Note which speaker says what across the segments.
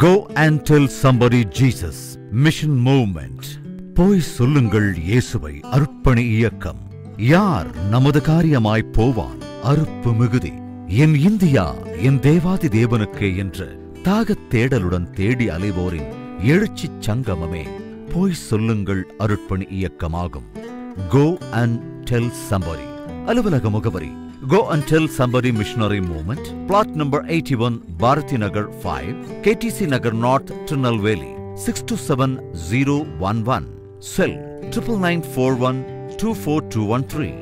Speaker 1: Go and tell somebody Jesus. Mission Movement. போய் சொல்லுங்கள் இயேசுவை. அர்ப்பணி இயக்கம். யார் நமது காரியமாய் போவான்? அறுப்பு மிகுதி. என் இந்தியா என் தேவாதி தேவனுக்கே என்ற தாகத் தேடலுடன் தேடி அலைவோரின் எழுச்சிச் சங்கமமே போய் சொல்லுங்கள் அர்ப்பணி இயக்கமாகும். Go and tell somebody. அலுவலக முகவரி Go and tell somebody Missionary Movement, plot number 81, Bharati Nagar 5, KTC Nagar North, Tirunelveli, 627011. Cell 9941242213.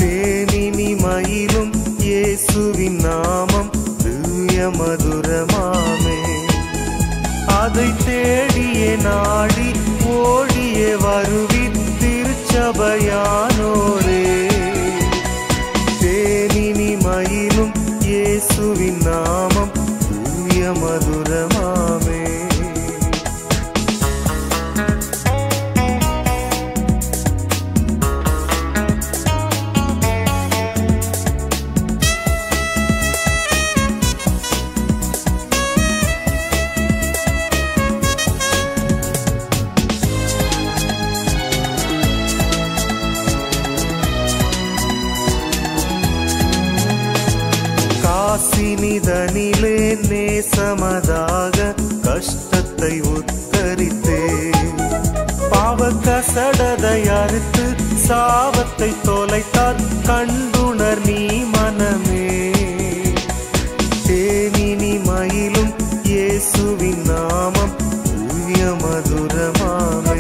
Speaker 2: தேனினி மயிலும் இயேசுவின் நாமம் திவ்ய மதுரமாமே, அதை தேடியே நாடி ஓடியே வருவின் திருச்சபையானோரே. தேனினி மயிலும் இயேசுவின் நாமம் திவ்ய மதுரமாமே. காசினிதனிலே நேசமதாக கஷ்டத்தை உத்தரித்தே, பாவ கசடதை அறுத்து சாபத்தை தொலைத்தார் கண்டுணர் நீ மனமே. தேனினி மயிலும் இயேசுவின் நாமம் திவ்ய மதுரமாமே.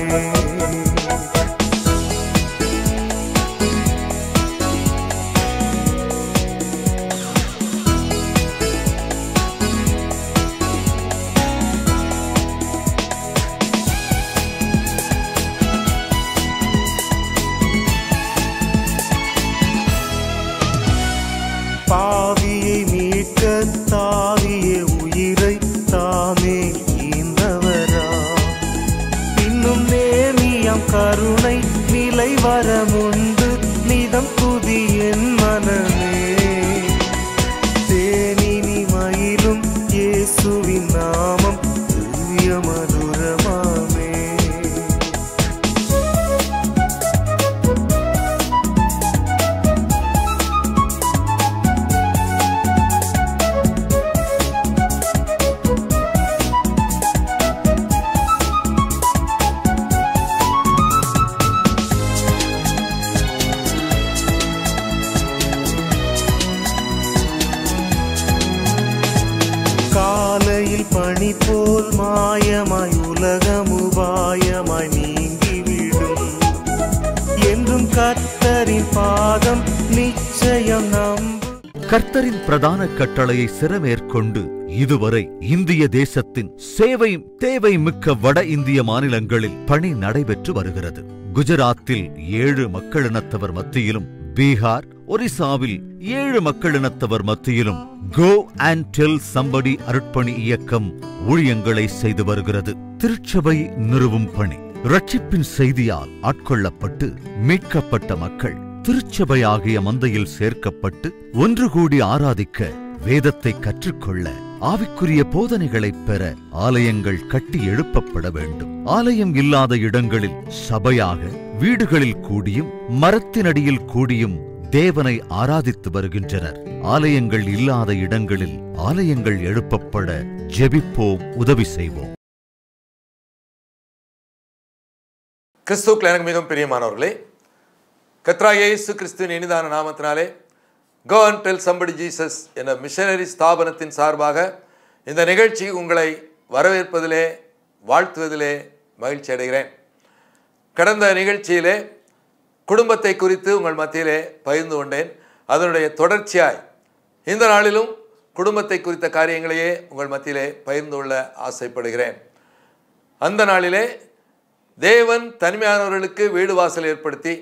Speaker 2: பாவியை மீட்க தாவிய உயிரை தாமே ஈந்தவரா, இன்னும் நேமியம் கருணை நிலை வரமுண்டு நிதம் துதி என் மனமே. தேனினி மயிலும் இயேசுவின் நாமம் திவ்ய மதுரமாமே. காலையில் பனி போல் மாயமாய் உலகமுபாயமாய் நீங்கிவிடும், என்றும் கர்த்தரின் பாதம் நிச்சயம் நம்பு.
Speaker 1: கர்த்தரின் பிரதான கட்டளையை சிரமேற்கொண்டு இதுவரை இந்திய தேசத்தின் சேவை தேவை மிக்க வட இந்திய மாநிலங்களில் பணி நடைபெற்று வருகிறது. குஜராத்தில் 7 மக்களினத்தவர் மத்தியிலும், பீகார், ஒரிசாவில் 7 மக்களினத்தவர் மத்தியிலும் Go and tell somebody அர்ப்பணி இயக்கம் ஊழியங்களை செய்து வருகிறது. திருச்சபை நிறுவும் பணி. ரட்சிப்பின் செய்தியால் ஆட்கொள்ளப்பட்டு மீட்கப்பட்ட மக்கள் திருச்சபையாகிய மந்தையில் சேர்க்கப்பட்டு ஒன்று கூடி ஆராதிக்க, வேதத்தை கற்றுக்கொள்ள, ஆவிக்குரிய போதனைகளைப் பெற ஆலயங்கள் கட்டி எழுப்பப்பட வேண்டும். ஆலயம் இல்லாத இடங்களில் சபையாக வீடுகளில் கூடியும் மரத்தினடியில் கூடியும் தேவனை ஆராதித்து வருகின்றனர். ஆலயங்கள் இல்லாத இடங்களில் ஆலயங்கள் எழுப்பப்பட ஜெபிப்போம், உதவி செய்வோம்.
Speaker 3: கிறிஸ்துவுக்குள் எனக்கு மிகவும் பிரியமானவர்களே, கர்த்தராகிய இயேசு கிறிஸ்துவின் இனிதான நாமத்தினாலே Go and tell somebody Jesus என்ற மிஷனரி ஸ்தாபனத்தின் சார்பாக இந்த நிகழ்ச்சி உங்களை வரவேற்பதிலே வாழ்த்துவதிலே மகிழ்ச்சி அடைகிறேன். கடந்த நிகழ்ச்சியிலே குடும்பத்தை குறித்து உங்கள் மத்தியிலே பகிர்ந்து கொண்டேன். அதனுடைய தொடர்ச்சியாய் இந்த நாளிலும் குடும்பத்தை குறித்த காரியங்களையே உங்கள் மத்தியிலே பகிர்ந்து கொள்ள ஆசைப்படுகிறேன். அந்த நாளிலே தேவன் தனிமையானவர்களுக்கு வீடு வாசல் ஏற்படுத்தி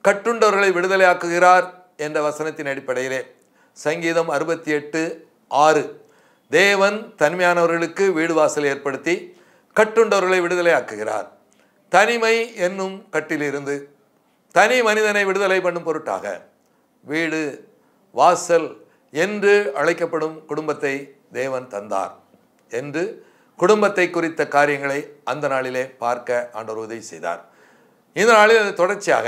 Speaker 3: கட்டுண்டவர்களை விடுதலையாக்குகிறார் என்ற வசனத்தின் அடிப்படையிலே சங்கீதம் 68:6 தேவன் தனிமையானவர்களுக்கு வீடு வாசல் ஏற்படுத்தி கட்டுண்டவர்களை விடுதலையாக்குகிறார். தனிமை என்னும் கட்டிலிருந்து தனி மனிதனை விடுதலை பண்ணும் பொருட்டாக வீடு வாசல் என்று அழைக்கப்படும் குடும்பத்தை தேவன் தந்தார் என்று குடும்பத்தை குறித்த காரியங்களை அந்த நாளிலே பார்க்க ஆண்டவர் உதவி செய்தார். இந்த நாளில் அது தொடர்ச்சியாக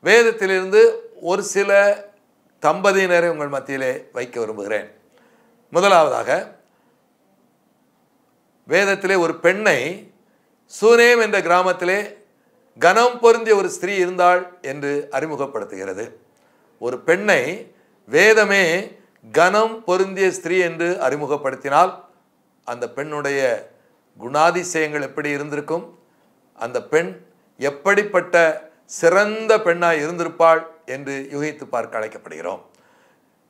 Speaker 3: வேதத்திலிருந்து ஒரு சில தம்பதியினரை உங்கள் மத்தியிலே வைக்க விரும்புகிறேன். முதலாவதாக, வேதத்திலே ஒரு பெண்ணை சூனேம் என்ற கிராமத்திலே கனம் பொருந்திய ஒரு ஸ்திரீ இருந்தாள் என்று அறிமுகப்படுத்துகிறது. ஒரு பெண்ணை வேதமே கனம் பொருந்திய ஸ்திரீ என்று அறிமுகப்படுத்தினால் அந்த பெண்ணுடைய குணாதிசயங்கள் எப்படி இருந்திருக்கும், அந்த பெண் எப்படிப்பட்ட சிறந்த பெண்ணாய் இருந்திருப்பாள் என்று யூகித்து பார்க்க அழைக்கப்படுகிறோம்.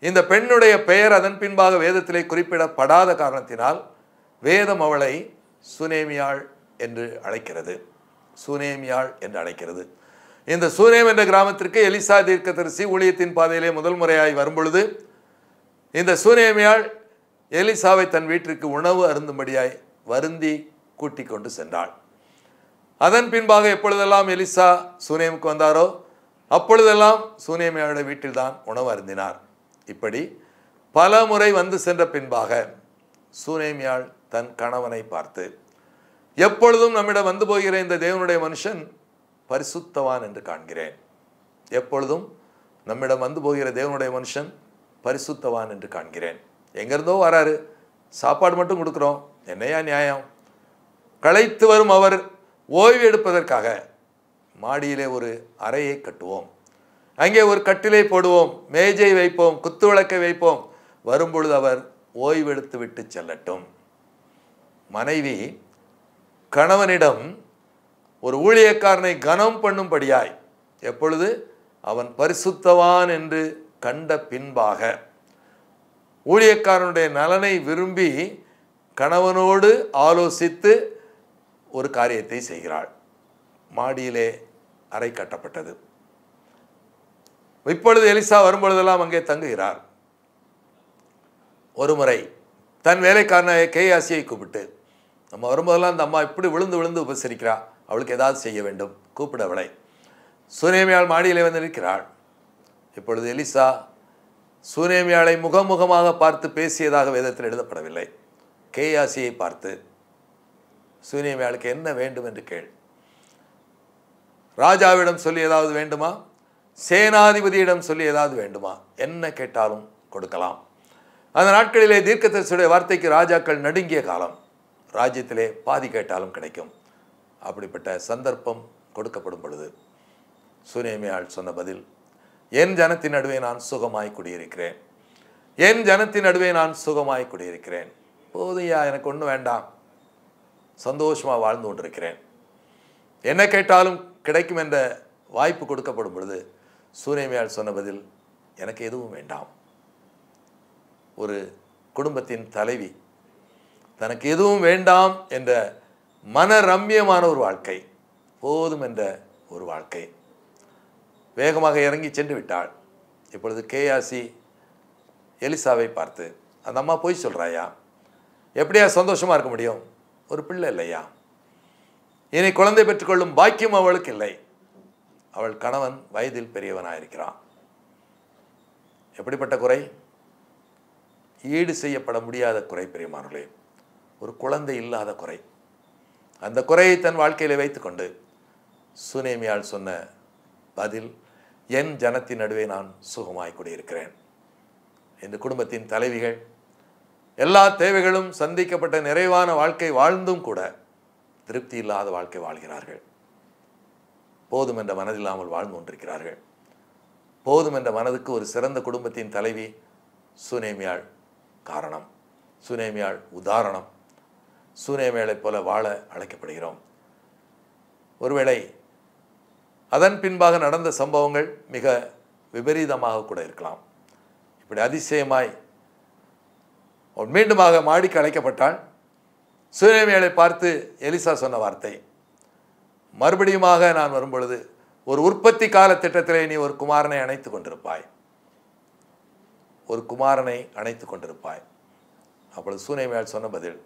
Speaker 3: இந்த பெண்ணுடைய பெயர் அதன் பின்பாக வேதத்திலே குறிப்பிடப்படாத காரணத்தினால் வேதம் அவளை சூனேமியாள் என்று அழைக்கிறது. சூனேமியாள் என்று அழைக்கிறது. இந்த சூனேம் என்ற கிராமத்திற்கு எலிசா தீர்க்கதரிசி ஊழியத்தின் பாதையிலே முதல் முறையாய் வரும்பொழுது இந்த சூனேமியாள் எலிசாவை தன் வீட்டிற்கு உணவு அருந்தும்படியாய் வருந்தி கூட்டிக் கொண்டு சென்றாள். அதன் பின்பாக எப்பொழுதெல்லாம் எலிசா சூனேமுக்கு வந்தாரோ அப்பொழுதெல்லாம் சூனேமியாளுடைய வீட்டில்தான் உணவு அருந்தினார். இப்படி பல முறை வந்து சென்ற பின்பாக சூனேமியாள் தன் கணவனை பார்த்து, எப்பொழுதும் நம்மிடம் வந்து போகிற இந்த தேவனுடைய மனுஷன் பரிசுத்தவான் என்று காண்கிறேன். எப்பொழுதும் நம்மிடம் வந்து போகிற தேவனுடைய மனுஷன் பரிசுத்தவான் என்று காண்கிறேன். எங்கிருந்தோ வராரு, சாப்பாடு மட்டும் கொடுக்குறோம், என்னையா நியாயம்? களைத்து வரும் அவர் ஓய்வு எடுப்பதற்காக மாடியிலே ஒரு அறையை கட்டுவோம், அங்கே ஒரு கட்டிலை போடுவோம், மேஜை வைப்போம், குத்து விளக்கை வைப்போம், வரும்பொழுது அவர் ஓய்வெடுத்து விட்டு செல்லட்டும். மனைவி கணவனிடம் ஒரு ஊழியக்காரனை கனம் பண்ணும்படியாய் எப்பொழுது அவன் பரிசுத்தவான் என்று கண்ட பின்பாக ஊழியக்காரனுடைய நலனை விரும்பி கணவனோடு ஆலோசித்து ஒரு காரியத்தை செய்கிறாள். மாடியிலே அறை கட்டப்பட்டது. இப்பொழுது எலிசா வரும்பொழுதெல்லாம் அங்கே தங்குகிறார். ஒரு முறை தன் வேலைக்காரனாய கேயாசியை கூப்பிட்டு, நம்ம வரும்போதெல்லாம் அந்த அம்மா இப்படி விழுந்து விழுந்து உபசரிக்கிறா, அவளுக்கு ஏதாவது செய்ய வேண்டும், கூப்பிட அவளை. சூனேமியாள் மாடியிலே வந்து நிற்கிறாள். இப்பொழுது எலிசா சூனேமியாளை முகமுகமாக பார்த்து பேசியதாக வேதத்தில் எழுதப்படவில்லை. கேயாசியை பார்த்து, சூனேமியாளுக்கு என்ன வேண்டும் என்று கேள். ராஜாவிடம் சொல்லி ஏதாவது வேண்டுமா, சேனாதிபதியிடம் சொல்லி ஏதாவது வேண்டுமா, என்ன கேட்டாலும் கொடுக்கலாம். அந்த நாட்களிலே தீர்க்கதரிசியுடைய வார்த்தைக்கு ராஜாக்கள் நடுங்கிய காலம். ராஜ்யத்திலே பாதி கேட்டாலும் கிடைக்கும். அப்படிப்பட்ட சந்தர்ப்பம் கொடுக்கப்படும் பொழுது சூனேமியாள் சொன்ன பதில், என் ஜனத்தின் நடுவே நான் சுகமாய் குடியிருக்கிறேன், என் ஜனத்தின் நடுவே நான் சுகமாய் குடியிருக்கிறேன், போதையா, எனக்கு ஒன்றும் வேண்டாம், சந்தோஷமாக வாழ்ந்து கொண்டிருக்கிறேன், என்ன கேட்டாலும் கிடைக்கும் என்ற வாய்ப்பு கொடுக்கப்படும் பொழுது சூனேமியாள் சொன்ன பதில், எனக்கு எதுவும் வேண்டாம். ஒரு குடும்பத்தின் தலைவி தனக்கு எதுவும் வேண்டாம் என்ற மனரம்யமான ஒரு வாழ்க்கை, போதும் என்ற ஒரு வாழ்க்கை. வேகமாக இறங்கி சென்று விட்டாள். இப்பொழுது கேயாசி எலிசாவை பார்த்து, அந்த அம்மா போய் சொல்கிறாயா, எப்படியா சந்தோஷமாக இருக்க முடியும், ஒரு பிள்ளை இல்லையா, இனி குழந்தை பெற்றுக்கொள்ளும் பாக்கியம் அவளுக்கு இல்லை, அவள் கணவன் வயதில் பெரியவனாயிருக்கிறான். எப்படிப்பட்ட குறை, ஈடு செய்யப்பட முடியாத குறை பிரியமானவர்களே, ஒரு குழந்தை இல்லாத குறை. அந்த குறையை தன் வாழ்க்கையில் வைத்துக்கொண்டு சூனேமியாள் சொன்ன பதில், என் ஜனத்தின் நடுவே நான் சுகமாய் குடியிருக்கிறேன். இந்த குடும்பத்தின் தலைவிகள் எல்லா தேவைகளும் சந்திக்கப்பட்ட நிறைவான வாழ்க்கை வாழ்ந்தும் கூட திருப்தி இல்லாத வாழ்க்கை வாழ்கிறார்கள். போதும் என்ற மனதில்லாமல் வாழ்ந்து கொண்டிருக்கிறார்கள். போதும் என்ற மனதுக்கு ஒரு சிறந்த குடும்பத்தின் தலைவி சூனேமியாள் காரணம், சூனேமியாள் உதாரணம். சூனேமியாளைப் போல வாழ அழைக்கப்படுகிறோம். ஒருவேளை அதன் பின்பாக நடந்த சம்பவங்கள் மிக விபரீதமாக கூட இருக்கலாம். இப்படி அதிசயமாய் மீண்டுமாக மாடிக்கு அழைக்கப்பட்டால் சூனேமியாளை பார்த்து எலிசா சொன்ன வார்த்தை, மறுபடியுமாக நான் வரும்பொழுது ஒரு உற்பத்தி கால திட்டத்திலே நீ ஒரு குமாரனை அணைத்து கொண்டிருப்பாய், ஒரு குமாரனை அணைத்து கொண்டிருப்பாய். அப்பொழுது சூனேமியாள் சொன்ன பதில்,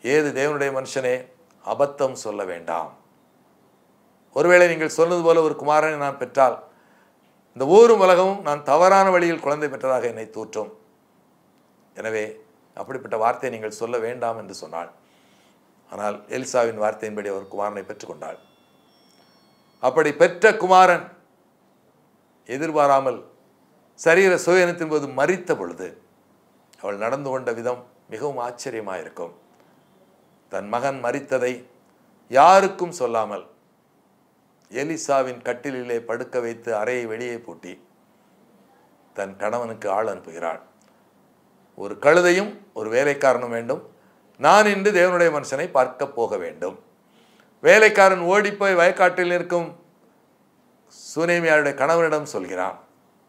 Speaker 3: ஏது தேவனுடைய மனுஷனே, அபத்தம் சொல்ல வேண்டாம். ஒருவேளை நீங்கள் சொன்னது போல ஒரு குமாரனை நான் பெற்றால் இந்த ஊரும் உலகமும் நான் தவறான வழியில் குழந்தை பெற்றதாக என்னை தூற்றும். எனவே அப்படிப்பட்ட வார்த்தையை நீங்கள் சொல்ல வேண்டாம் என்று சொன்னாள். ஆனால் எலிசாவின் வார்த்தையின்படி அவர் குமாரனை பெற்றுக்கொண்டாள். அப்படி பெற்ற குமாரன் எதிர்பாராமல் சரீர சுயத்தின் போது மரித்த பொழுது அவள் நடந்து கொண்ட விதம் மிகவும் ஆச்சரியமாயிருக்கும். தன் மகன் மரித்ததை யாருக்கும் சொல்லாமல் எலிசாவின் கட்டிலே படுக்க வைத்து அறையை வெளியே பூட்டி தன் கணவனுக்கு ஆள் அனுப்புகிறாள். ஒரு கழுதையும் ஒரு வேலைக்காரனும் வேண்டும், நான் இன்று தேவனுடைய மனுஷனை பார்க்க போக வேண்டும். வேலைக்காரன் ஓடிப்போய் வயக்காட்டில் இருக்கும் சூனேமியாருடைய கணவனிடம் சொல்கிறான்,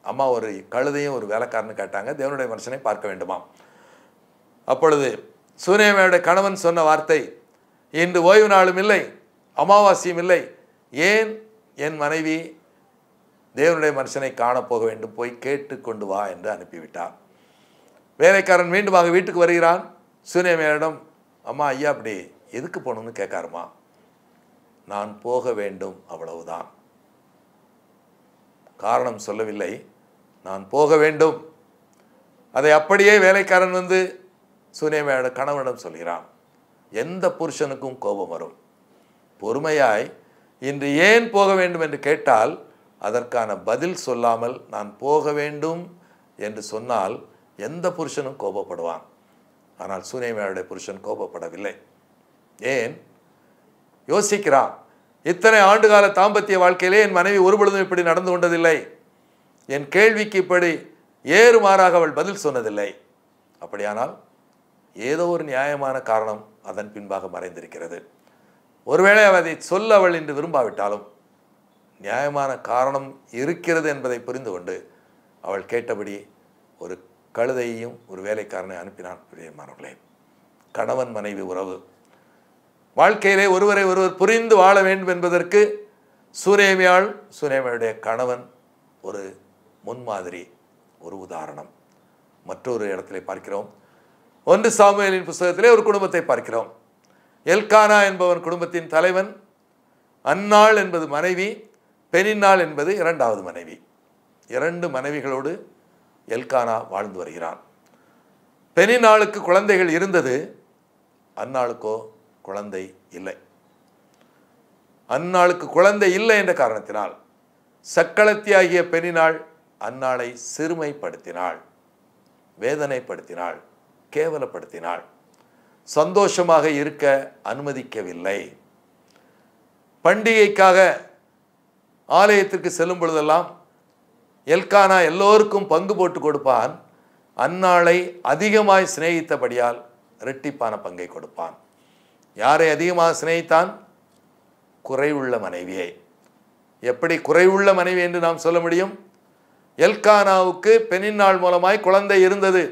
Speaker 3: அம்மா ஒரு கழுதையும் ஒரு வேலைக்காரனு கேட்டாங்க, தேவனுடைய மனுஷனை பார்க்க வேண்டுமா. அப்பொழுது சூனேமியாருடைய கணவன் சொன்ன வார்த்தை, இன்று ஓய்வு நாளும் இல்லை அமாவாசையும் இல்லை, ஏன் என் மனைவி தேவனுடைய மனுஷனை காணப்போக வேண்டும், போய் கேட்டு கொண்டு வா என்று அனுப்பிவிட்டார். வேலைக்காரன் மீண்டுமாக வீட்டுக்கு வருகிறான். சூனேமியாரிடம், அம்மா ஐயா அப்படி எதுக்கு போகணும்னு கேட்காருமா. நான் போக வேண்டும், அவ்வளவுதான். காரணம் சொல்லவில்லை, நான் போக வேண்டும். அதை அப்படியே வேலைக்காரன் வந்து சூனேமியாரோட கணவனிடம் சொல்கிறான். எந்த புருஷனுக்கும் கோபம் வரும். பொறுமையாய் இன்று ஏன் போக வேண்டும் என்று கேட்டால் அதற்கான பதில் சொல்லாமல் நான் போக வேண்டும் என்று சொன்னால் எந்த புருஷனும் கோபப்படுவான். ஆனால் சூனேமியாருடைய புருஷன் கோபப்படவில்லை. ஏன்? யோசிக்கிறான், இத்தனை ஆண்டுகால தாம்பத்திய வாழ்க்கையிலே என் மனைவி ஒருபொழுதும் இப்படி நடந்து கொண்டதில்லை, என் கேள்விக்கு இப்படி ஏறுமாறாக அவள் பதில் சொன்னதில்லை. அப்படியானால் ஏதோ ஒரு நியாயமான காரணம் அதன் பின்பாக மறைந்திருக்கிறது. ஒருவேளை அதை சொல்ல அவள் இன்று விரும்பாவிட்டாலும் நியாயமான காரணம் இருக்கிறது என்பதை புரிந்து கொண்டு அவள் கேட்டபடி ஒரு கழுதையையும் ஒரு வேலைக்காரனை அனுப்பினான். பிரியமானவர்களே, கணவன் மனைவி உறவு வாழ்க்கையிலே ஒருவரை ஒருவர் புரிந்து வாழ வேண்டும் என்பதற்கு சூனேமியாருடைய கணவன் ஒரு முன்மாதிரி, ஒரு உதாரணம். மற்றொரு இடத்திலே பார்க்கிறோம். 1 சாமுவேலின் புத்தகத்திலே ஒரு குடும்பத்தை பார்க்கிறோம். எல்கானா என்பவன் குடும்பத்தின் தலைவன். அன்னாள் என்பது மனைவி, பெனின்னாள் என்பது 2வது மனைவி. 2 மனைவிகளோடு எல்கானா வாழ்ந்து வருகிறான். பெனின்னாளுக்கு குழந்தைகள் இருந்தது, அன்னாளுக்கோ குழந்தை இல்லை. அன்னாளுக்கு குழந்தை இல்லை என்ற காரணத்தினால் சக்களத்தியாகிய பெனின்னாள் அன்னாளை சிறுமைப்படுத்தினாள், வேதனைப்படுத்தினாள், கேவலப்படுத்தினாள், சந்தோஷமாக இருக்க அனுமதிக்கவில்லை. பண்டிகைக்காக ஆலயத்திற்கு செல்லும் பொழுதெல்லாம் எல்கானா எல்லோருக்கும் பங்கு போட்டு கொடுப்பான். அன்னாளை அதிகமாய் சிநேகித்தபடியால் இரட்டிப்பான பங்கை கொடுப்பான். யாரை அதிகமாக சிநேகித்தான்? குறைவுள்ள மனைவியை. எப்படி குறைவுள்ள மனைவி என்று நாம் சொல்ல முடியும்? எல்கானாவுக்கு பெனின்னாள் மூலமாய் குழந்தை இருந்தது.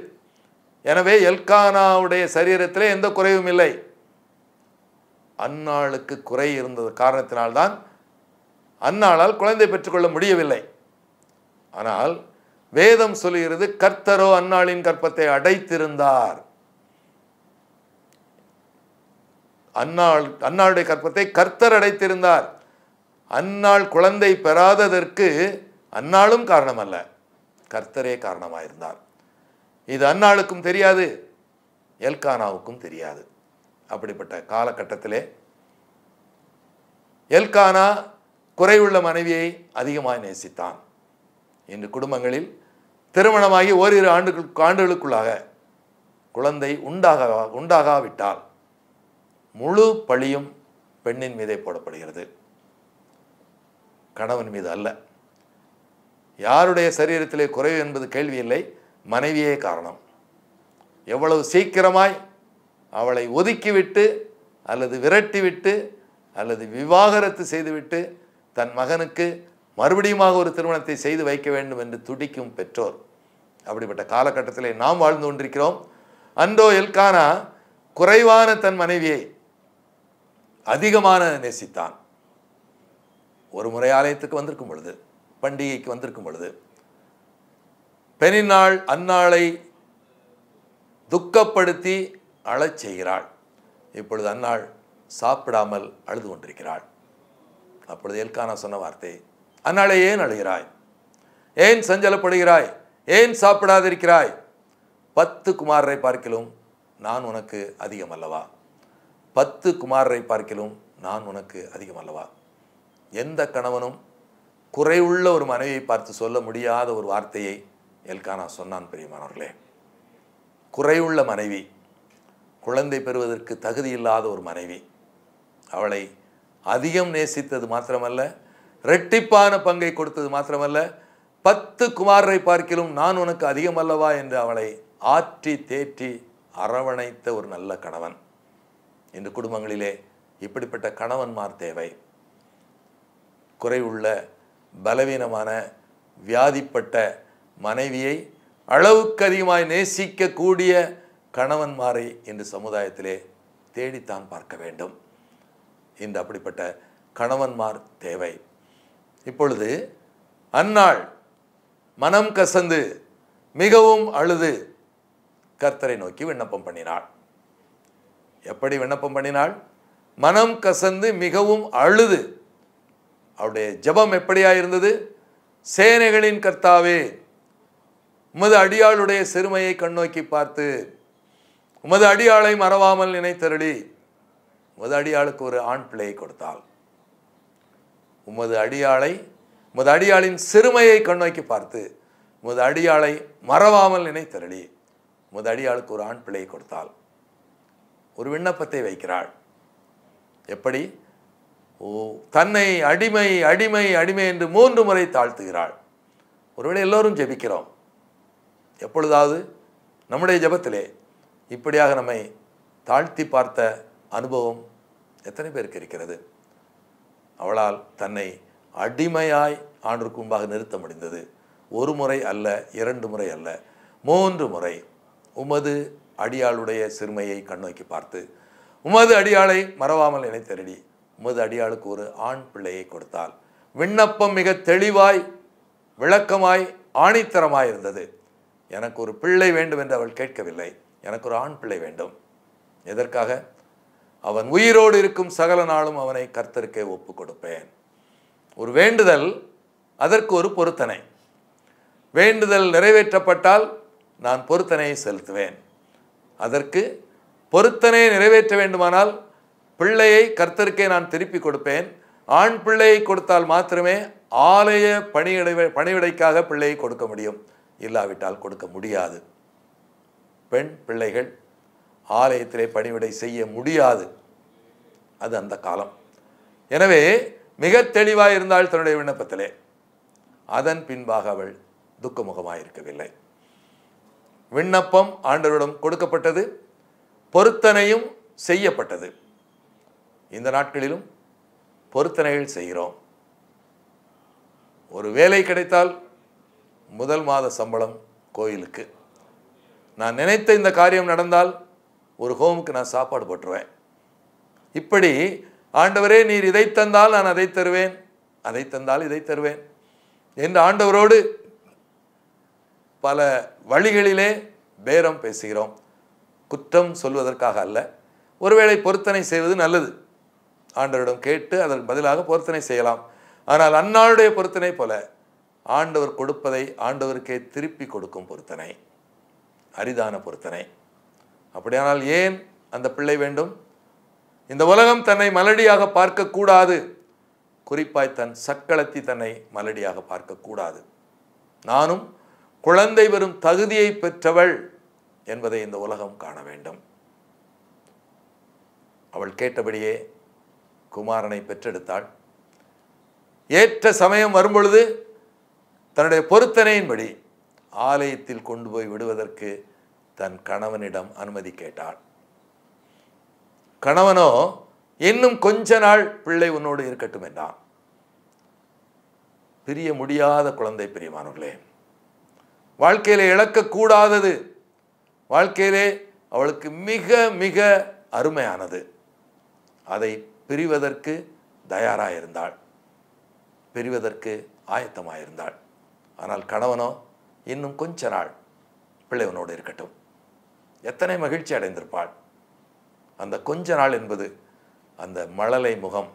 Speaker 3: எனவே எல்கானாவுடைய சரீரத்திலே எந்த குறைவும் இல்லை. அன்னாளுக்கு குறை இருந்தது காரணத்தினால்தான் அன்னாளால் குழந்தை பெற்றுக்கொள்ள முடியவில்லை. ஆனால் வேதம் சொல்லுகிறது, கர்த்தரோ அன்னாளின் கற்பத்தை அடைத்திருந்தார். அன்னாளுடைய கற்பத்தை கர்த்தர் அடைத்திருந்தார். அன்னாள் குழந்தை பெறாததற்கு அன்னாளும் காரணம் அல்ல, கர்த்தரே காரணமாயிருந்தார். இது அன்னாளுக்கும் தெரியாது, எல்கானாவுக்கும் தெரியாது. அப்படிப்பட்ட காலகட்டத்திலே எல்கானா குறைவுள்ள மனைவியை அதிகமாக நேசித்தான். இன்று குடும்பங்களில் திருமணமாகி ஓரிரு ஆண்டுகளுக்குள்ளாக குழந்தை உண்டாகாவிட்டால் முழு பழியும் பெண்ணின் மீதே போடப்படுகிறது, கணவன் மீது அல்ல. யாருடைய சரீரத்திலே குறைவு என்பது கேள்வி இல்லை, மனைவியே காரணம். எவ்வளவு சீக்கிரமாய் அவளை ஒதுக்கிவிட்டு அல்லது விரட்டிவிட்டு அல்லது விவாகரத்து செய்துவிட்டு தன் மகனுக்கு மறுபடியுமாக ஒரு திருமணத்தை செய்து வைக்க வேண்டும் என்று துடிக்கும் பெற்றோர். அப்படிப்பட்ட காலகட்டத்திலே நாம் வாழ்ந்து கொண்டிருக்கிறோம். அன்றோ எல்கானா குறைவான தன் மனைவியை அதிகமான நேசித்தான். ஒரு முறை ஆலயத்துக்கு வந்திருக்கும் பொழுது, பண்டிகைக்கு வந்திருக்கும் பொழுது பெனின்னாள் அன்னாளை துக்கப்படுத்தி அழச் செய்கிறாள். இப்பொழுது அன்னாள் சாப்பிடாமல் அழுது கொண்டிருக்கிறாள். அப்பொழுது எல்கானா சொன்ன வார்த்தை, அன்னாளை ஏன் அழுகிறாய்? ஏன் சஞ்சலப்படுகிறாய்? ஏன் சாப்பிடாதிருக்கிறாய்? 10 குமாரரை பார்க்கிலும் நான் உனக்கு அதிகம் அல்லவா? 10 குமாரரை பார்க்கிலும் நான் உனக்கு அதிகம் அல்லவா? எந்த கணவனும் குறைவுள்ள ஒரு மனைவியை பார்த்து சொல்ல முடியாத ஒரு வார்த்தையை எல்கானா சொன்னான். பிரியமானவர்களே, குறைவுள்ள மனைவி, குழந்தை பெறுவதற்கு தகுதி இல்லாத ஒரு மனைவி, அவளை அதிகம் நேசித்தது மாத்திரமல்ல, இரட்டிப்பான பங்கை கொடுத்தது மாத்திரமல்ல, 10 குமாரரை பார்க்கிலும் நான் உனக்கு அதிகம் அல்லவா என்று அவளை ஆற்றி தேற்றி அரவணைத்த ஒரு நல்ல கணவன். இன்று குடும்பங்களிலே இப்படிப்பட்ட கணவன்மார் தேவை. குறைவுள்ள, பலவீனமான, வியாதிப்பட்ட மனைவியை அளவுக்கு அதிகமாய் நேசிக்கக்கூடிய கணவன்மாரை இன்று சமுதாயத்திலே தேடித்தான் பார்க்க வேண்டும். இன்று அப்படிப்பட்ட கணவன்மார் தேவை. இப்பொழுது அன்னாள் மனம் கசந்து மிகவும் அழுது கர்த்தரை நோக்கி விண்ணப்பம் பண்ணினாள். எப்படி விண்ணப்பம் பண்ணினாள்? மனம் கசந்து மிகவும் அழுது. அவருடைய ஜெபம் எப்படியாயிருந்தது? சேனைகளின் கர்த்தாவே, உமது அடியாளுடைய சிறுமையை கண்ணோக்கி பார்த்து உமது அடியாளை மறவாமல் நினைத்தருளி உமது அடியாளுக்கு ஒரு ஆண் பிள்ளையை கொடுத்தாள். உமது அடியாளின் சிறுமையை கண்ணோக்கி பார்த்து உமது அடியாளை மறவாமல் நினைத்தருளி உமது அடியாளுக்கு ஒரு ஆண் பிள்ளையை கொடுத்தாள். ஒரு விண்ணப்பத்தை வைக்கிறாள். எப்படி? தன்னை அடிமை அடிமை அடிமை என்று 3 முறை தாழ்த்துகிறாள். ஒருவேளை எல்லோரும் ஜெபிக்கிறோம். எப்பொழுதாவது நம்முடைய ஜெபத்திலே இப்படியாக நம்மை தாழ்த்தி பார்த்த அனுபவம் எத்தனை பேருக்கு இருக்கிறது? அவளால் தன்னை அடிமையாய் ஆண்டவருக்கு முன்பாக நிறுத்த முடிந்தது. 1 முறை அல்ல, 2 முறை அல்ல, 3 முறை உமது அடியாளுடைய சிறுமையை கண்ணோக்கி பார்த்து உமது அடியாளை மறவாமல் நினைத்தருளி உமது அடியாளுக்கு ஒரு ஆண் பிள்ளையை கொடுத்தாள். விண்ணப்பம் மிக தெளிவாய், விளக்கமாய், ஆணித்தரமாய் இருந்தது. எனக்கு ஒரு பிள்ளை வேண்டும் என்று அவள் கேட்கவில்லை. எனக்கு ஒரு ஆண் பிள்ளை வேண்டும். எதற்காக? அவன் உயிரோடு இருக்கும் சகல நாளும் அவனை கர்த்தருக்கே ஒப்பு கொடுப்பேன். ஒரு வேண்டுதல், அதற்கு ஒரு பொருத்தனை. வேண்டுதல் நிறைவேற்றப்பட்டால் நான் பொருத்தனையை செலுத்துவேன். அதற்கு பொருத்தனையை நிறைவேற்ற வேண்டுமானால் பிள்ளையை கர்த்தருக்கே நான் திருப்பி கொடுப்பேன். ஆண் பிள்ளையை கொடுத்தால் மாத்திரமே ஆலய பணிவிடைக்காக பிள்ளையை கொடுக்க முடியும். இல்லாவிட்டால் கொடுக்க முடியாது. பெண் பிள்ளைகள் ஆலயத்திலே பணிவிடை செய்ய முடியாது. அது அந்த காலம். எனவே மிக தெளிவாக இருந்தால் தன்னுடைய விண்ணப்பத்திலே. அதன் பின்பாக அவள் துக்கமுகமாயிருக்கவில்லை. விண்ணப்பம் ஆண்டவரிடம் கொடுக்கப்பட்டது, பொருத்தனையும் செய்யப்பட்டது. இந்த நாட்களிலும் பொருத்தனைகள் செய்கிறோம். ஒரு வேலை கிடைத்தால் முதல் மாத சம்பளம் கோயிலுக்கு. நான் நினைத்த இந்த காரியம் நடந்தால் ஒரு ஹோமுக்கு நான் சாப்பாடு போட்டுருவேன். இப்படி ஆண்டவரே நீர் இதை தந்தால் நான் அதை தருவேன், அதை தந்தால் இதை தருவேன் என்று ஆண்டவரோடு பல வழிகளிலே பேரம் பேசுகிறோம். குற்றம் சொல்வதற்காக அல்ல. ஒருவேளை பொருத்தனை செய்வது நல்லது. ஆண்டவரிடம் கேட்டு அதற்கு பதிலாக பொருத்தனை செய்யலாம். ஆனால் அன்னாளுடைய பொருத்தனை போல ஆண்டவர் கொடுப்பதை ஆண்டவருக்கே திருப்பி கொடுக்கும் பொருத்தனை அரிதான பொருத்தனை. அப்படியானால் ஏன் அந்த பிள்ளை வேண்டும்? இந்த உலகம் தன்னை மலடியாக பார்க்கக்கூடாது. குறிப்பாய் தன் சக்களத்தி தன்னை மலடியாக பார்க்கக்கூடாது. நானும் குழந்தை வரும் தகுதியை பெற்றவள் என்பதை இந்த உலகம் காண வேண்டும். அவள் கேட்டபடியே குமாரனை பெற்றெடுத்தாள். ஏற்ற சமயம் வரும்பொழுது தன்னுடைய பொருத்தனையின்படி ஆலயத்தில் கொண்டு போய் விடுவதற்கு தன் கணவனிடம் அனுமதி கேட்டாள். கணவனோ இன்னும் கொஞ்ச நாள் பிள்ளை உன்னோடு இருக்கட்டும் என்றான். பிரிய முடியாத குழந்தை. பிரியமானவர்களே, வாழ்க்கையிலே இழக்கக்கூடாதது, வாழ்க்கையிலே அவளுக்கு மிக மிக அருமையானது. அதை பிரிவதற்கு தயாராயிருந்தாள், பிரிவதற்கு ஆயத்தமாயிருந்தாள். ஆனால் கணவனோ இன்னும் கொஞ்ச நாள் பிள்ளை உன்னோடு இருக்கட்டும். எத்தனை மகிழ்ச்சி அடைந்திருப்பாள். அந்த கொஞ்ச நாள் என்பது அந்த மழலை முகம்,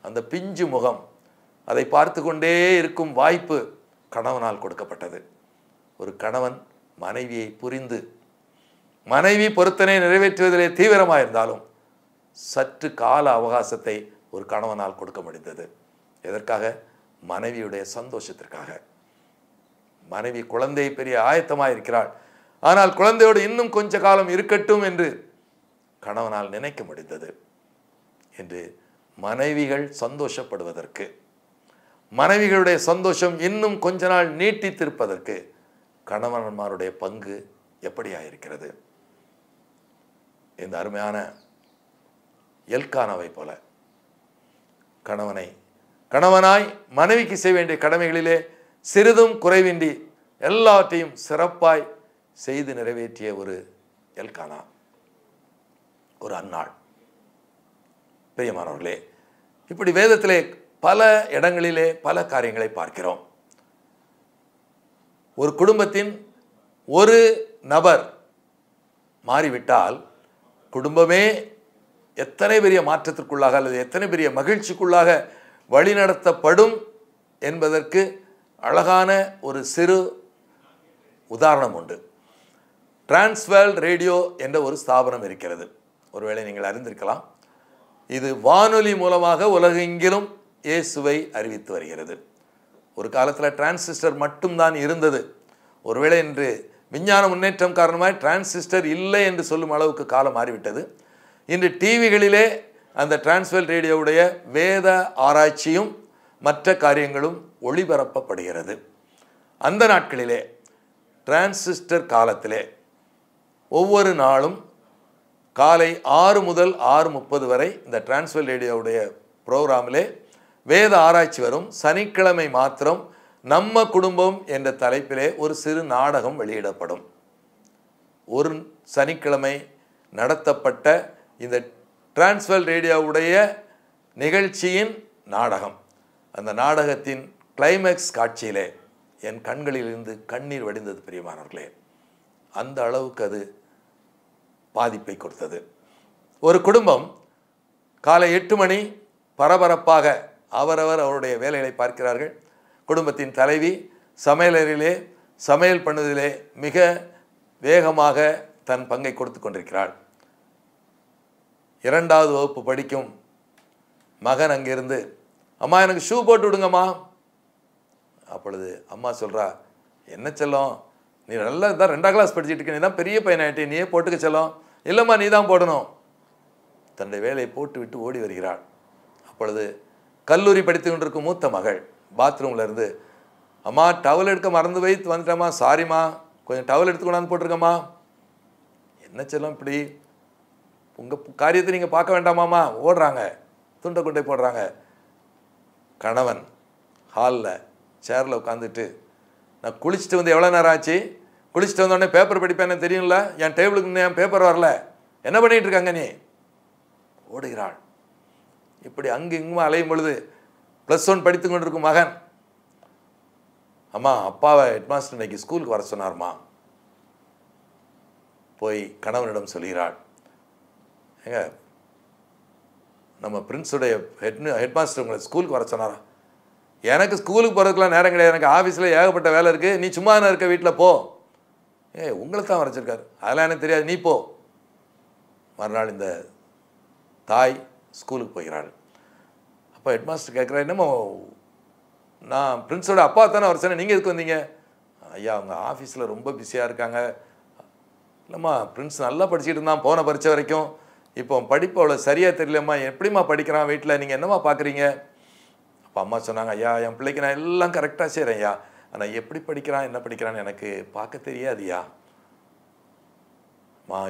Speaker 3: அந்த பிஞ்சு முகம், அதை பார்த்து கொண்டே இருக்கும் வாய்ப்பு கணவனால் கொடுக்கப்பட்டது. ஒரு கணவன் மனைவியை புரிந்து மனைவி பொருத்தனை நிறைவேற்றுவதிலே தீவிரமாக இருந்தாலும் சற்று கால அவகாசத்தை ஒரு கணவனால் கொடுக்க முடிந்தது. எதற்காக? மனைவியுடைய சந்தோஷத்திற்காக. மனைவி குழந்தை பெரிய ஆயத்தமாக இருக்கிறாள், ஆனால் குழந்தையோடு இன்னும் கொஞ்ச காலம் இருக்கட்டும் என்று கணவனால் நினைக்க முடிந்தது. என்று மனைவிகள் சந்தோஷப்படுவதற்கு, மனைவிகளுடைய சந்தோஷம் இன்னும் கொஞ்ச நாள் நீட்டித்திருப்பதற்கு கணவன்மாருடைய பங்கு எப்படியாயிருக்கிறது? இந்த அருமையான எல்கானாவை போல கணவனாய் மனைவிக்கு செய்ய வேண்டிய கடமைகளிலே சிறிதும் குறைவின்றி எல்லாவற்றையும் சிறப்பாய் செய்து நிறைவேற்றிய ஒரு எல்கானா, ஒரு அன்னாள். பிரியமானவர்களே, இப்படி வேதத்திலே பல இடங்களிலே பல காரியங்களை பார்க்கிறோம். ஒரு குடும்பத்தின் ஒரு நபர் மாறிவிட்டால் குடும்பமே எத்தனை பெரிய மாற்றத்திற்குள்ளாக அல்லது எத்தனை பெரிய மகிழ்ச்சிக்குள்ளாக வழிநடத்தப்படும் என்பதற்கு அழகான ஒரு சிறு உதாரணம் உண்டு. டிரான்ஸ்வேர்ல்ட் ரேடியோ என்ற ஒரு ஸ்தாபனம் இருக்கிறது. ஒருவேளை நீங்கள் அறிந்திருக்கலாம். இது வானொலி மூலமாக உலகெங்கிலும் இயேசுவை அறிவித்து வருகிறது. ஒரு காலத்தில் டிரான்சிஸ்டர் மட்டும்தான் இருந்தது. ஒருவேளை இன்று விஞ்ஞான முன்னேற்றம் காரணமாக டிரான்சிஸ்டர் இல்லை என்று சொல்லும் அளவுக்கு காலம் மாறிவிட்டது. இன்று டிவிகளிலே அந்த டிரான்ஸ்வேர்ல்ட் ரேடியோவுடைய வேத ஆராய்ச்சியும் மற்ற காரியங்களும் ஒளிபரப்பப்படுகிறது. அந்த நாட்களிலே டிரான்சிஸ்டர் காலத்திலே ஒவ்வொரு நாளும் காலை 6 முதல் 6:30 வரை இந்த டிரான்ஸ்வேர்ல்ட் ரேடியோவுடைய ப்ரோக்ராமிலே வேத ஆராய்ச்சி வரும். சனிக்கிழமை மாத்திரம் நம்ம குடும்பம் என்ற தலைப்பிலே ஒரு சிறு நாடகம் வெளியிடப்படும். ஒரு சனிக்கிழமை நடத்தப்பட்ட இந்த டிரான்ஸ்வேர்ல்ட் ரேடியோவுடைய நிகழ்ச்சியின் நாடகம், அந்த நாடகத்தின் கிளைமேக்ஸ் காட்சியிலே என் கண்களிலிருந்து கண்ணீர் வடிந்தது. பிரியமானவர்களே, அந்த அளவுக்கு அது பாதிப்பை கொடுத்தது. ஒரு குடும்பம் காலை 8 மணி பரபரப்பாக அவரவர் அவருடைய வேலைகளை பார்க்கிறார்கள். குடும்பத்தின் தலைவி சமையலறையிலே சமையல் பண்ணுவதிலே மிக வேகமாக தன் பங்கை கொடுத்து கொண்டிருக்கிறாள். 2வது வகுப்பு படிக்கும் மகன் அங்கிருந்து, அம்மா எனக்கு ஷூ போட்டு விடுங்கம்மா. அப்பொழுது அம்மா சொல்கிறா, என்ன செல்லம், நீ நல்லா தான் 2ஆம் கிளாஸ் படிச்சுட்டு இருக்க, நீ தான் பெரிய பையனாயிட்டே, நீயே போட்டுக்க செல்லம். இல்லைம்மா நீ தான் போடணும். தன்னுடைய வேலையை போட்டு விட்டு ஓடி வருகிறாள். அப்பொழுது கல்லூரி படித்து கொண்டிருக்கும் மூத்த மகள் பாத்ரூமில் இருந்து, அம்மா டவல் எடுக்க மறந்து வைத்து வந்துட்டேம்மா, சாரிம்மா, கொஞ்சம் டவல் எடுத்து கொண்டாந்து போட்டிருக்கம்மா. என்ன செல்லம் இப்படி, உங்கள் காரியத்தை நீங்கள் பார்க்க வேண்டாமாம்மா. ஓடுறாங்க, துண்டை கொண்டே போடுறாங்க. கணவன் ஹாலில் சேரில் உட்காந்துட்டு, நான் குளிச்சுட்டு வந்து எவ்வளோ நேரம் ஆச்சு, குளிச்சுட்டு வந்தோடனே பேப்பர் படிப்பேன்னு தெரியும்ல, என் டேபிளுக்கு இன்னும் என் பேப்பர் வரல, என்ன பண்ணிகிட்டு இருக்காங்க நீ? ஓடுகிறாள். இப்படி அங்கு இங்குமா அலையும் பொழுது +1 படித்து கொண்டிருக்கும் மகன், அம்மா அப்பாவை ஹெட்மாஸ்டர் இன்னைக்கு ஸ்கூலுக்கு வர சொன்னார்மா. போய் கணவனிடம் சொல்கிறாள், ஏங்க நம்ம பிரின்ஸுடைய ஹெட்மாஸ்டர் உங்களை ஸ்கூலுக்கு வர சொன்னாரா? எனக்கு ஸ்கூலுக்கு போகிறதுக்குலாம் நேரம் கிடையாது, எனக்கு ஆஃபீஸில் ஏகப்பட்ட வேலை இருக்குது, நீ சும்மா தானே இருக்க, வீட்டில் போ. உங்களை தான் வரைச்சிருக்காரு, அதெல்லாம் எனக்கு தெரியாது, நீ போ. மறுநாள் இந்த தாய் ஸ்கூலுக்கு போகிறாள். அப்போ ஹெட்மாஸ்டர் கேட்குறா, என்னமோ நான் பிரின்ஸோட அப்பா தானே வர சொன்னேன், நீங்கள் எதுக்கு வந்தீங்க? ஐயா அவங்க ஆஃபீஸில் ரொம்ப பிஸியாக இருக்காங்க. இல்லைம்மா பிரின்ஸ் நல்லா படிச்சுட்டு இருந்தான் போன பரீட்சை வரைக்கும், இப்போ படிப்பு அவ்வளோ சரியாக தெரியலம்மா, எப்படிம்மா படிக்கிறான் வீட்டில், நீங்கள் என்னம்மா பார்க்குறீங்க? அப்போ அம்மா சொன்னாங்க, ஐயா என் பிள்ளைக்கு நான் எல்லாம் கரெக்டாக செய்கிறேன் ஐயா, ஆனால் எப்படி படிக்கிறான் என்ன படிக்கிறான்னு எனக்கு பார்க்க தெரியாதுயா.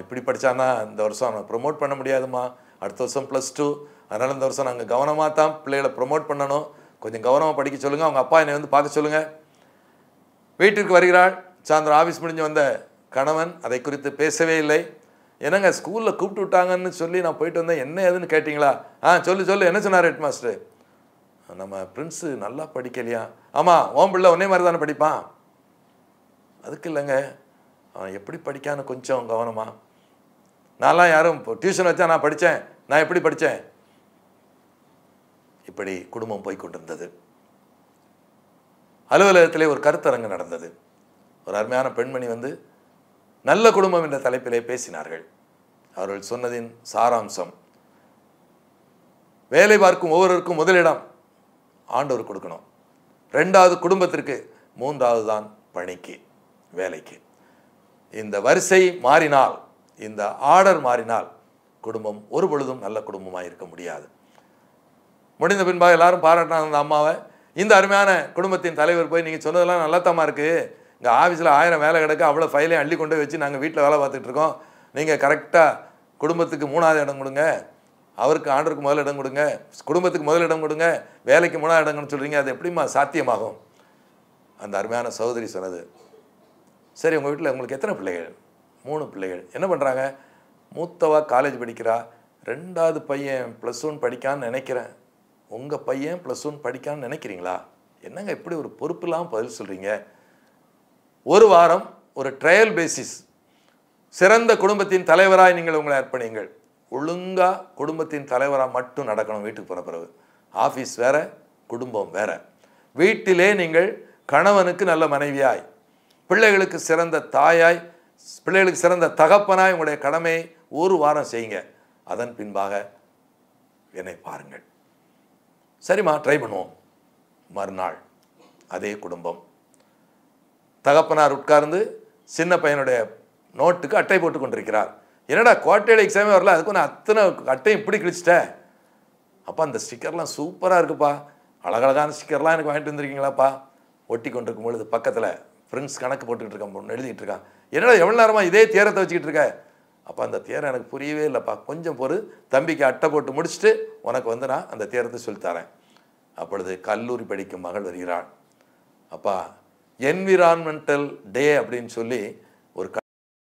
Speaker 3: இப்படி படித்தானா இந்த வருஷம் அவனை ப்ரொமோட் பண்ண முடியாதுமா, அடுத்த வருஷம் +2, அதனால் இந்த வருஷம் நாங்கள் கவனமாக தான் பிள்ளைகளை ப்ரொமோட் பண்ணணும், கொஞ்சம் கவனமாக படிக்க சொல்லுங்கள், அவங்க அப்பா என்னை வந்து பார்க்க சொல்லுங்கள். வீட்டிற்கு வருகிறாள். சாயந்தரம் ஆஃபீஸ் முடிஞ்சு வந்த கணவன் அதை குறித்து பேசவே இல்லை. என்னங்க ஸ்கூலில் கூப்பிட்டு விட்டாங்கன்னு சொல்லி நான் போயிட்டு வந்தேன், என்ன ஏதுன்னு கேட்டிங்களா? சொல்லு என்ன சொன்னார் ஹெட்மாஸ்டர்? நம்ம பிரின்ஸு நல்லா படிக்கலையா? ஆமாம் உன் பிள்ளை ஒன்னே மாதிரி தானே படிப்பான். அதுக்கு இல்லைங்க, அவன் எப்படி படிக்கான்னு கொஞ்சம் கவனமா. நான்லாம் யாரும் இப்போ டியூஷன் வச்சா நான் படித்தேன், நான் எப்படி படித்தேன்? இப்படி குடும்பம் போய் கொண்டிருந்தது. அலுவலகத்திலே ஒரு கருத்தரங்கு நடந்தது. ஒரு அருமையான பெண்மணி வந்து நல்ல குடும்பம் என்ற தலைப்பிலே பேசினார்கள். அவர்கள் சொன்னதின் சாராம்சம், வேலை பார்க்கும் ஒவ்வொருவருக்கும் முதலிடம் ஆண்டவர் கொடுக்கணும், 2வது குடும்பத்திற்கு, 3வது தான் பணிக்கு, வேலைக்கு. இந்த வரிசை மாறினால், இந்த ஆர்டர் மாறினால் குடும்பம் ஒரு பொழுதும் நல்ல குடும்பமாக இருக்க முடியாது. முடிந்த பின்பாக எல்லாரும் பாராட்டினாங்க அந்த அம்மாவை. இந்த அருமையான குடும்பத்தின் தலைவர் போய், நீங்கள் சொன்னதெல்லாம் நல்லாத்தமாக இருக்குது, இங்கே ஆஃபீஸில் 1000 வேலை கிடக்கு, அவ்வளோ ஃபைலையும் அள்ளி கொண்டு வச்சு நாங்கள் வீட்டில் வேலை பார்த்துட்டு இருக்கோம், நீங்கள் கரெக்டாக குடும்பத்துக்கு 3வது இடம் கொடுங்க, அவருக்கு ஆண்டருக்கு முதல் இடம் கொடுங்க, குடும்பத்துக்கு முதல் இடம் கொடுங்க, வேலைக்கு 3வது இடம்னு சொல்கிறீங்க, அது எப்படிமா சாத்தியமாகும்? அந்த அருமையான சகோதரி சொன்னது, சரி உங்கள் வீட்டில் உங்களுக்கு எத்தனை பிள்ளைகள்? 3 பிள்ளைகள். என்ன பண்ணுறாங்க? மூத்தவா காலேஜ் படிக்கிறா, 2வது பையன் +1 படிக்கான்னு நினைக்கிறேன். உங்கள் பையன் +1 படிக்கான்னு நினைக்கிறீங்களா? என்னங்க இப்படி ஒரு பொறுப்பு இல்லாமல் பதில் சொல்கிறீங்க? ஒரு வாரம் ஒரு ட்ரையல் பேசிஸ், சிறந்த குடும்பத்தின் தலைவராய் நீங்கள் உங்களை அர்ப்பணிங்கள். ஒழுங்காக குடும்பத்தின் தலைவராக மட்டும் நடக்கணும். வீட்டுக்கு போகிற பிறகு ஆஃபீஸ் வேற, குடும்பம் வேற. வீட்டிலே நீங்கள் கணவனுக்கு நல்ல மனைவியாய், பிள்ளைகளுக்கு சிறந்த தாயாய், பிள்ளைகளுக்கு சிறந்த தகப்பனாய் உங்களுடைய கடமையை ஒரு வாரம் செய்யுங்க. அதன் பின்பாக என்னை பாருங்கள். சரிம்மா, ட்ரை பண்ணுவோம். மறுநாள் அதே குடும்பம். தகப்பனார் உட்கார்ந்து சின்ன பையனுடைய நோட்டுக்கு அட்டை போட்டு கொண்டிருக்கிறார். என்னடா குவார்டர்லி எக்ஸாமே வரல, அதுக்கு நான் அத்தனை அட்டையும் இப்படி கிழிச்சிட்டேன். அப்பா அந்த ஸ்டிக்கர்லாம் சூப்பராக இருக்குப்பா, அழகழகான ஸ்டிக்கர்லாம் எனக்கு வாங்கிட்டு வந்துருக்கீங்களாப்பா. ஒட்டி கொண்டிருக்கும் பொழுது பக்கத்தில் ஃப்ரெண்ட்ஸ் கணக்கு போட்டுக்கிட்டு இருக்கான், எழுதிட்டு இருக்கான். என்னடா எவ்வளோ நேரமாக இதே தியரத்தை வச்சுக்கிட்டு இருக்க? அப்போ அந்த தியரம் எனக்கு புரியவே இல்லைப்பா, கொஞ்சம் பொறு, தம்பிக்கு அட்டை போட்டு முடிச்சுட்டு உனக்கு வந்து நான் அந்த தியரத்தை சொல்லித்தரேன். அப்பொழுது கல்லூரி படிக்கும் மகள் வருகிறாள். அப்பா என்விரான்மெண்டல் டே அப்படின்னு சொல்லி ஒரு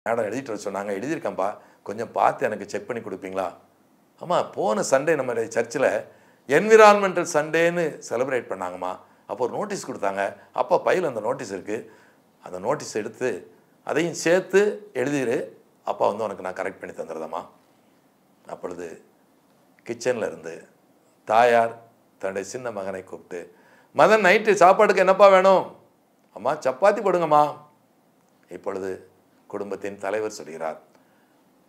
Speaker 3: மேடம் எழுதிட்டு வர சொன்னாங்க, எழுதியிருக்கேன்ப்பா, கொஞ்சம் பார்த்து எனக்கு செக் பண்ணி கொடுப்பீங்களா? ஆமாம், போன சண்டே நம்ம சர்ச்சில் என்விரான்மெண்டல் சண்டேன்னு செலிப்ரேட் பண்ணாங்கம்மா. அப்போ ஒரு நோட்டீஸ் கொடுத்தாங்க. அப்போ பையில் அந்த நோட்டீஸ் இருக்குது, அந்த நோட்டீஸ் எடுத்து அதையும் சேர்த்து எழுதிரு, அப்பா வந்து உனக்கு நான் கரெக்ட் பண்ணி தந்துடுறதம்மா. அப்பொழுது கிச்சனில் இருந்து தாயார் தன்னுடைய சின்ன மகனை கூப்பிட்டு, மதன் நைட்டு சாப்பாட்டுக்கு என்னப்பா வேணும்? அம்மா சப்பாத்தி போடுங்கம்மா. இப்பொழுது குடும்பத்தின் தலைவர் சொல்கிறார்,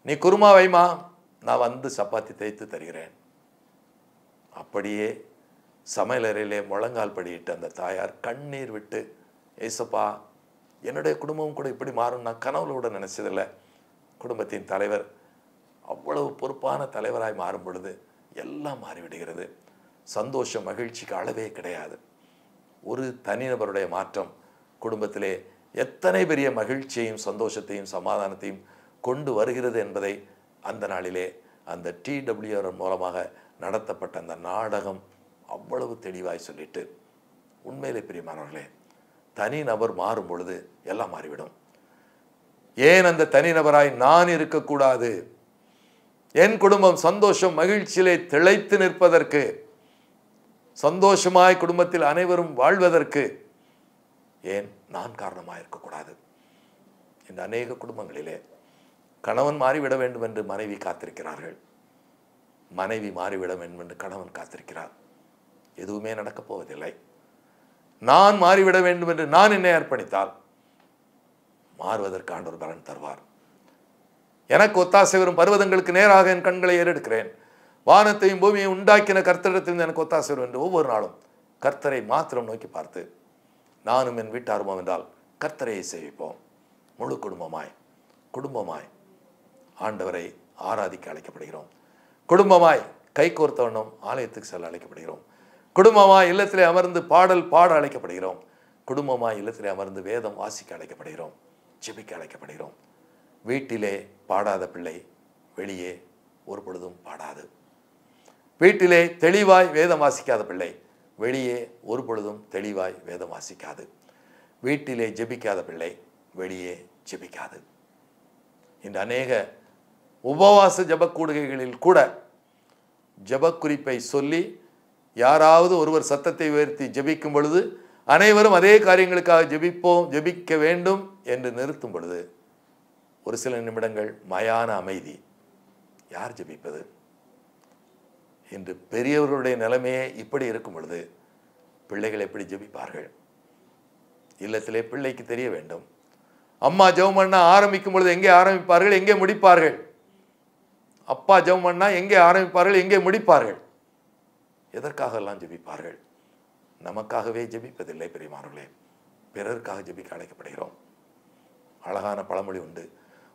Speaker 3: நீ குருமா வைமா, நான் வந்து சப்பாத்தி தேய்த்து தருகிறேன். அப்படியே சமையலறையிலே முழங்கால் படியிட்டு அந்த தாயார் கண்ணீர் விட்டு, ஏசப்பா என்னுடைய குடும்பம் கூட இப்படி மாறும் நான் கனவுல கூட நினைச்சதில்லை. குடும்பத்தின் தலைவர் அவ்வளவு பொறுப்பான தலைவராய் மாறும் பொழுது எல்லாம் மாறிவிடுகிறது. சந்தோஷம், மகிழ்ச்சிக்கு அளவே கிடையாது. ஒரு தனிநபருடைய மாற்றம் குடும்பத்திலே எத்தனை பெரிய மகிழ்ச்சியையும் சந்தோஷத்தையும் சமாதானத்தையும் கொண்டு வருகிறது என்பதை அந்த நாளிலே அந்த TWR மூலமாக நடத்தப்பட்ட அந்த நாடகம் அவ்வளவு தெளிவாய் சொல்லிட்டு, உண்மையிலே பிரியமானவர்களே, தனிநபர் மாறும் பொழுது எல்லாம் மாறிவிடும். ஏன் அந்த தனிநபராய் நான் இருக்கக்கூடாது? என் குடும்பம் சந்தோஷம் மகிழ்ச்சியிலே திளைத்து நிற்பதற்கு, சந்தோஷமாய் குடும்பத்தில் அனைவரும் வாழ்வதற்கு ஏன் நான் காரணமாக இருக்கக்கூடாது? இந்த அநேக குடும்பங்களிலே கணவன் மாறிவிட வேண்டும் என்று மனைவி காத்திருக்கிறார்கள், மனைவி மாறிவிட வேண்டும் என்று கணவன் காத்திருக்கிறார். எதுவுமே நடக்கப் போவதில்லை. நான் மாறிவிட வேண்டும் என்று நான் என்னை அர்ப்பணித்தால் மாறுவதற்கு ஆண்டவர் பலன் தருவார். எனக்கு ஒத்தாசை வரும் பர்வதங்களுக்கு நேராக என் கண்களை ஏறெடுக்கிறேன், வானத்தையும் பூமியையும் உண்டாக்கின கர்த்தரிடத்திலிருந்து எனக்கு ஒத்தாசை வரும் என்று ஒவ்வொரு நாளும் கர்த்தரை மாத்திரம் நோக்கி பார்த்து, நானும் என் வீட்டாருமோ என்றால் கர்த்தரையை சேவிப்போம். முழு குடும்பமாய் ஆண்டவரை ஆராதிக்க அழைக்கப்படுகிறோம். குடும்பமாய் கை கோர்த்தவண்ணம் ஆலயத்துக்கு செல்ல அழைக்கப்படுகிறோம். குடும்பமாய் இல்லத்திலே அமர்ந்து பாடல் பாட அழைக்கப்படுகிறோம். குடும்பமாய் இல்லத்திலே அமர்ந்து வேதம் வாசிக்க அழைக்கப்படுகிறோம், ஜெபிக்க அழைக்கப்படுகிறோம். வீட்டிலே பாடாத பிள்ளை வெளியே ஒரு பொழுதும் பாடாது. வீட்டிலே தெளிவாய் வேதம் வாசிக்காத பிள்ளை வெளியே ஒரு பொழுதும் தெளிவாய் வேதம் வாசிக்காது. வீட்டிலே ஜெபிக்காத பிள்ளை வெளியே ஜெபிக்காது. இந்த அநேக உபவாச ஜபக்கூடுகைகளில் கூட ஜபக்குறிப்பை சொல்லி யாராவது ஒருவர் சத்தத்தை உயர்த்தி ஜெபிக்கும் பொழுது அனைவரும் அதே காரியங்களுக்காக ஜெபிக்க வேண்டும் என்று நிறுத்தும் பொழுது ஒரு சில நிமிடங்கள் மயான அமைதி. யார் ஜெபிப்பது? இன்று பெரியவர்களுடைய நிலைமையே இப்படி இருக்கும் பொழுது பிள்ளைகள் எப்படி ஜெபிப்பார்கள்? இல்லத்திலே பிள்ளைக்கு தெரிய வேண்டும். அம்மா ஜெபம் பண்ண ஆரம்பிக்கும் பொழுது எங்கே ஆரம்பிப்பார்கள், எங்கே முடிப்பார்கள்? அப்பா ஜெபம் பண்ணா எங்கே ஆரம்பிப்பார்கள், எங்கே முடிப்பார்கள்? எதற்காக எல்லாம் ஜெபிப்பார்கள்? நமக்காகவே ஜெபிப்பதில்லை பிரியமானவர்களே, பிறருக்காக ஜெபிக்க அழைக்கப்படுகிறோம். அழகான பழமொழி உண்டு,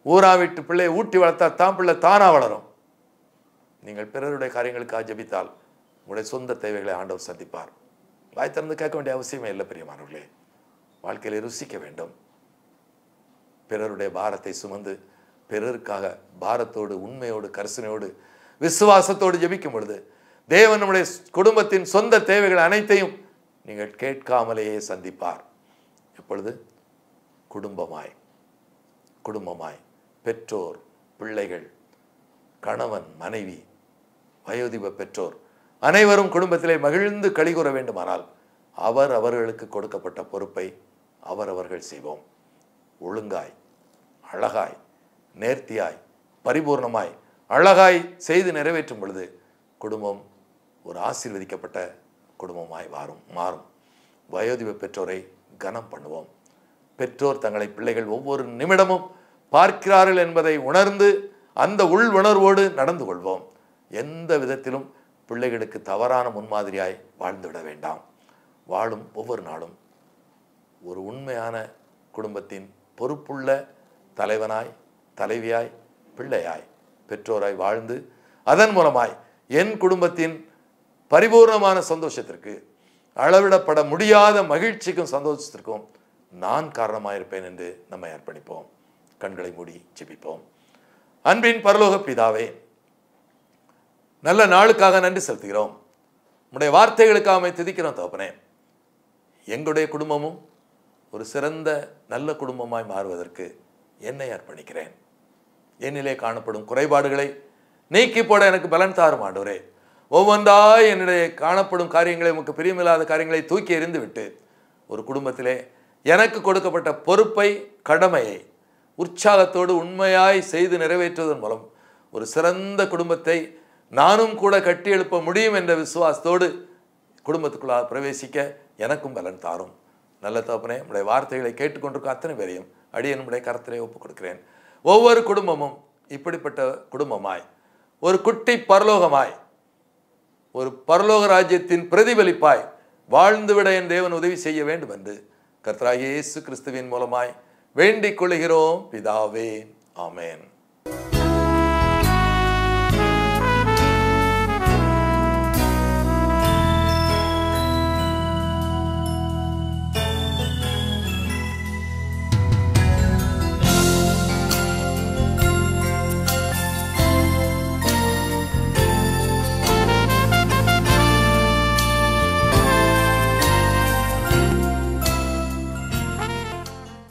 Speaker 3: ஊரா விட்டு பிள்ளையை ஊட்டி வளர்த்தா தான் பிள்ளை தானா வளரும். நீங்கள் பிறருடைய காரியங்களுக்காக ஜெபித்தால் உங்களுடைய சொந்த தேவைகளை ஆண்டவர் சந்திப்பார். வாய் திறந்து கேட்க வேண்டிய அவசியமே இல்லை பிரியமானவர்களே. வாழ்க்கையில ருசிக்க வேண்டும். பிறருடைய பாரத்தை சுமந்து பிறருக்காக பாரத்தோடு, உண்மையோடு, கரிசனையோடு, விசுவாசத்தோடு ஜெபிக்கும் பொழுது தேவன் நம்முடைய குடும்பத்தின் சொந்த தேவைகள் அனைத்தையும் நீங்கள் கேட்காமலேயே சந்திப்பார். எப்பொழுது? குடும்பமாய் பெற்றோர், பிள்ளைகள், கணவன், மனைவி, வயோதிப பெற்றோர் அனைவரும் குடும்பத்திலே மகிழ்ந்து களிகூற வேண்டுமானால் அவர்களுக்கு கொடுக்கப்பட்ட பொறுப்பை அவர்கள் செய்வோம். ஒழுங்காய், அழகாய், நேர்த்தியாய், பரிபூர்ணமாய், அழகாய் செய்து நிறைவேற்றும் பொழுது குடும்பம் ஒரு ஆசீர்வதிக்கப்பட்ட குடும்பமாய் மாறும். வயோதிப பெற்றோரை கனம் பண்ணுவோம். பெற்றோர் தங்களை பிள்ளைகள் ஒவ்வொரு நிமிடமும் பார்க்கிறார்கள் என்பதை உணர்ந்து அந்த உள் உணர்வோடு நடந்து கொள்வோம். எந்த விதத்திலும் பிள்ளைகளுக்கு தவறான முன்மாதிரியாய் வாழ்ந்துவிட வேண்டாம். வாழும் ஒவ்வொரு நாளும் ஒரு உண்மையான குடும்பத்தின் பொறுப்புள்ள தலைவனாய், தலைவியாய், பிள்ளையாய், பெற்றோராய் வாழ்ந்து அதன் மூலமாய் என் குடும்பத்தின் பரிபூர்ணமான சந்தோஷத்திற்கு, அளவிடப்பட முடியாத மகிழ்ச்சிக்கும் சந்தோஷத்திற்கும் நான் காரணமாயிருப்பேன் என்று நம்மை அர்ப்பணிப்போம். கண்களை மூடி ஜெபிப்போம். அன்பின் பரலோக பிதாவே, நல்ல நாளுக்காக நன்றி செலுத்துகிறோம். உம்முடைய வார்த்தைகளுக்காக துதிக்கிறோம் தகப்பனே. எங்களுடைய குடும்பமும் ஒரு சிறந்த நல்ல குடும்பமாய் மாறுவதற்கு என்னை அர்ப்பணிக்கிறேன். என்னிலே காணப்படும் குறைபாடுகளை நீக்கி போட எனக்கு பலன் தாரும் ஆண்டவரே. ஒவ்வொன்றாய் என்னுடைய காணப்படும் காரியங்களை, உமக்கு பிரியமில்லாத காரியங்களை தூக்கி எறிந்து விட்டு ஒரு குடும்பத்திலே எனக்கு கொடுக்கப்பட்ட பொறுப்பை, கடமையை உற்சாகத்தோடு உண்மையாய் செய்து நிறைவேற்றுவதன் மூலம் ஒரு சிறந்த குடும்பத்தை நானும் கூட கட்டி எழுப்ப முடியும் என்ற விசுவாசத்தோடு குடும்பத்துக்குள்ளாக பிரவேசிக்க எனக்கும் பலன் தாரும். நல்ல தகப்பனே, உடைய வார்த்தைகளை கேட்டுக்கொண்டிருக்க அத்தனை பேரையும் அடியேன் உடைய கரத்திலே ஒப்புக் கொடுக்கிறேன். ஒவ்வொரு குடும்பமும் இப்படிப்பட்ட குடும்பமாய், ஒரு குட்டி பரலோகமாய், ஒரு பரலோக ராஜ்யத்தின் பிரதிபலிப்பாய் வாழ்ந்துவிட என் தேவன் உதவி செய்ய வேண்டும் என்று கர்த்தராகிய இயேசு கிறிஸ்துவின் மூலமாய் வேண்டிக் கொள்கிறோம் பிதாவே. ஆமென்.